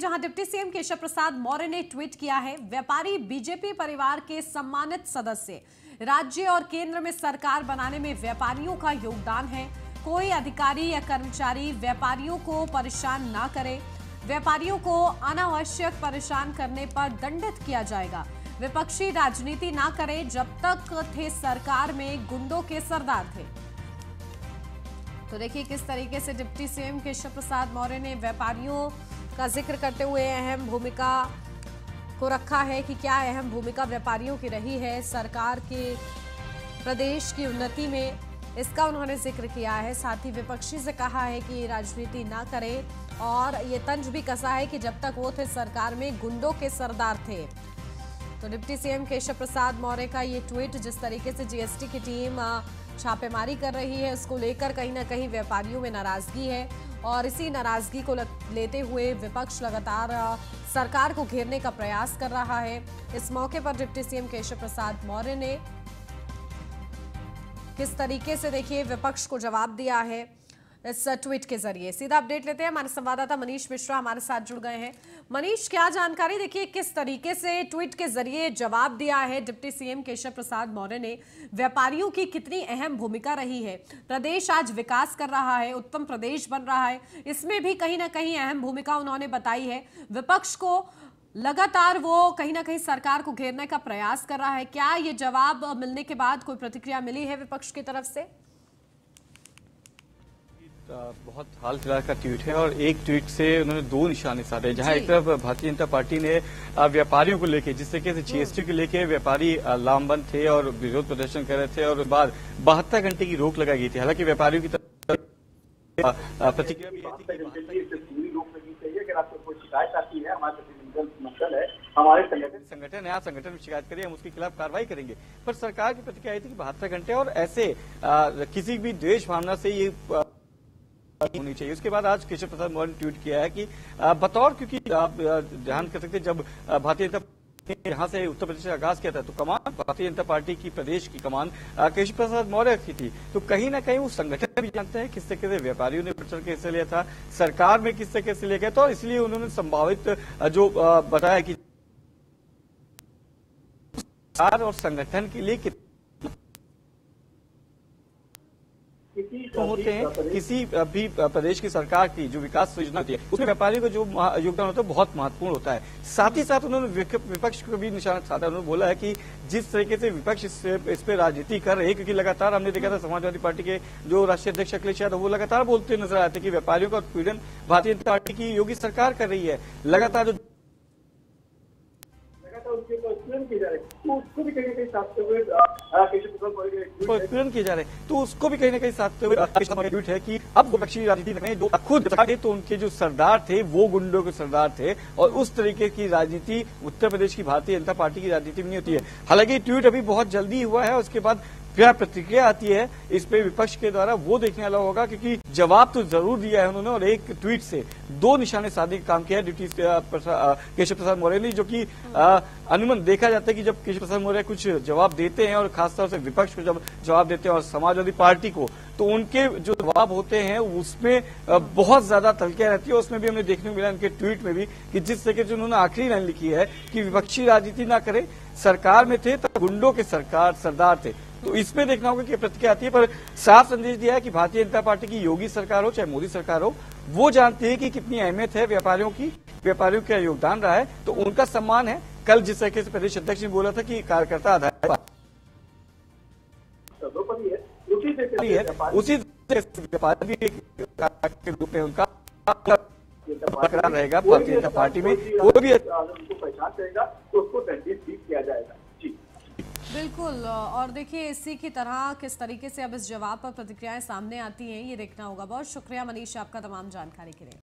जहां deputy CM Keshav Prasad Maurya ने tweet किया है, व्यापारी बीजेपी परिवार के सम्मानित सदस्य, राज्य और केंद्र में सरकार बनाने में व्यापारियों का योगदान है। कोई अधिकारी या कर्मचारी व्यापारियों को परेशान ना करे। व्यापारियों को अनावश्यक परेशान करने पर दंडित किया जाएगा। विपक्षी राजनीति ना करे। जब तक थे सरकार में गुंडों के सरदार थे। तो देखिए किस तरीके से डिप्टी सीएम केशव प्रसाद मौर्य ने व्यापारियों का जिक्र करते हुए अहम भूमिका को रखा है कि क्या अहम भूमिका व्यापारियों की रही है सरकार के प्रदेश की उन्नति में, इसका उन्होंने जिक्र किया है। साथ ही विपक्षी से कहा है कि राजनीति ना करे और ये तंज भी कसा है कि जब तक वो थे सरकार में गुंडों के सरदार थे। तो डिप्टी सीएम केशव प्रसाद मौर्य का ये ट्वीट, जिस तरीके से जीएसटी की टीम छापेमारी कर रही है, उसको लेकर कहीं ना कहीं व्यापारियों में नाराजगी है और इसी नाराजगी को लेते हुए विपक्ष लगातार सरकार को घेरने का प्रयास कर रहा है। इस मौके पर डिप्टी सीएम केशव प्रसाद मौर्य ने किस तरीके से देखिए विपक्ष को जवाब दिया है इस ट्वीट के जरिए। सीधा अपडेट लेते हैं, हमारे संवाददाता मनीष मिश्रा हमारे साथ जुड़ गए हैं। मनीष, क्या जानकारी, देखिए किस तरीके से ट्वीट के जरिए जवाब दिया है डिप्टी सीएम केशव प्रसाद मौर्य ने। व्यापारियों की कितनी अहम भूमिका रही है, प्रदेश आज विकास कर रहा है, उत्तम प्रदेश बन रहा है, इसमें भी कहीं ना कहीं अहम भूमिका उन्होंने बताई है। विपक्ष को लगातार वो कहीं ना कहीं सरकार को घेरने का प्रयास कर रहा है। क्या ये जवाब मिलने के बाद कोई प्रतिक्रिया मिली है विपक्ष की तरफ से? बहुत हाल फिलहाल का ट्वीट है और एक ट्वीट से उन्होंने दो निशाने साधे, जहां एक तरफ भारतीय जनता पार्टी ने व्यापारियों को लेकर जिस तरीके से जीएसटी को लेकर व्यापारी लामबंद थे और विरोध प्रदर्शन कर रहे थे और बाद 72 घंटे की रोक लगाई गई थी। हालांकि व्यापारियों की प्रतिक्रिया भी पूरी रोक लगी चाहिए। अगर आपको कोई शिकायत आती है, हमारे मंडल है, हमारे संगठन है, संगठन में शिकायत करिए, हम उसके खिलाफ कार्रवाई करेंगे। पर सरकार की प्रतिक्रिया आई थी कि 72 घंटे और ऐसे किसी भी द्वेष भावना से ये होनी चाहिए। उसके बाद आज केशव प्रसाद मौर्य ने ट्वीट किया है कि बतौर, क्योंकि आप ध्यान कर सकते जब भारतीय जनता पार्टी ने यहाँ से उत्तर प्रदेश से आगाज किया था तो कमान भारतीय जनता पार्टी की प्रदेश की कमान केशव प्रसाद मौर्य की थी। तो कहीं ना कहीं वो संगठन भी जानते हैं किस तरीके से व्यापारियों ने बढ़ चढ़ के हिस्सा लिया था, सरकार में किस तरीके से लिया गया था और इसलिए उन्होंने संभावित जो बताया कि सरकार और संगठन के लिए होते हैं, किसी भी प्रदेश की सरकार की जो विकास योजना होती है उसमें व्यापारियों का जो योगदान होता है बहुत महत्वपूर्ण होता है। साथ ही साथ उन्होंने विपक्ष को भी निशाना साधा। उन्होंने बोला है कि जिस तरीके से विपक्ष इस पे राजनीति कर रहे हैं, क्योंकि लगातार हमने देखा था समाजवादी पार्टी के जो राष्ट्रीय अध्यक्ष अखिलेश यादव वो लगातार बोलते नजर आते कि व्यापारियों का उत्पीड़न भारतीय जनता पार्टी की योगी सरकार कर रही है। लगातार जो उत्पीड़न किए जा रहे हैं तो उसको भी कहीं ना कहीं साधते हुए उत्पीड़न किए जा रहे हैं तो उसको भी कहीं ना कहीं साधते हुए ट्वीट है कि अब विपक्षी राजनीति में जो खुद तो उनके जो सरदार थे वो गुंडों के सरदार थे और उस तरीके की राजनीति उत्तर प्रदेश की भारतीय जनता पार्टी की राजनीति में नहीं होती है। हालांकि ट्वीट अभी बहुत जल्दी हुआ है, उसके बाद क्या प्रतिक्रिया आती है इस पे विपक्ष के द्वारा वो देखने वाला होगा, क्योंकि जवाब तो जरूर दिया है उन्होंने और एक ट्वीट से दो निशाने साधने का काम किया है डिप्टी केशव प्रसाद मौर्य ने, जो कि अनुमान देखा जाता है कि जब केशव प्रसाद मौर्य कुछ जवाब देते हैं और खासतौर से विपक्ष को जब जवाब देते हैं और समाजवादी पार्टी को, तो उनके जो जवाब होते हैं उसमें बहुत ज्यादा तलकियां रहती है। उसमें भी हमने देखने को मिला उनके ट्वीट में भी कि जिस तरीके से उन्होंने आखिरी लाइन लिखी है कि विपक्षी राजनीति ना करे, सरकार में थे तो गुंडों के सरदार थे। तो इसमें देखना होगा कि प्रतिक्रिया आती है, पर साफ संदेश दिया है कि भारतीय जनता पार्टी की योगी सरकार हो चाहे मोदी सरकार हो, वो जानती है कि कितनी अहमियत है व्यापारियों की, व्यापारियों का योगदान रहा है तो उनका सम्मान है। कल जिस तरीके से प्रदेश अध्यक्ष ने बोला था कि कार्यकर्ता आधार उसी व्यापारी के रूप में उनका बरकरार रहेगा भारतीय जनता पार्टी में, कोई भी पहचान करेगा तो उसको दंडित भी किया जाएगा। बिल्कुल, और देखिए इसी की तरह किस तरीके से अब इस जवाब पर प्रतिक्रियाएं सामने आती हैं ये देखना होगा। बहुत शुक्रिया मनीष आपका तमाम जानकारी के लिए।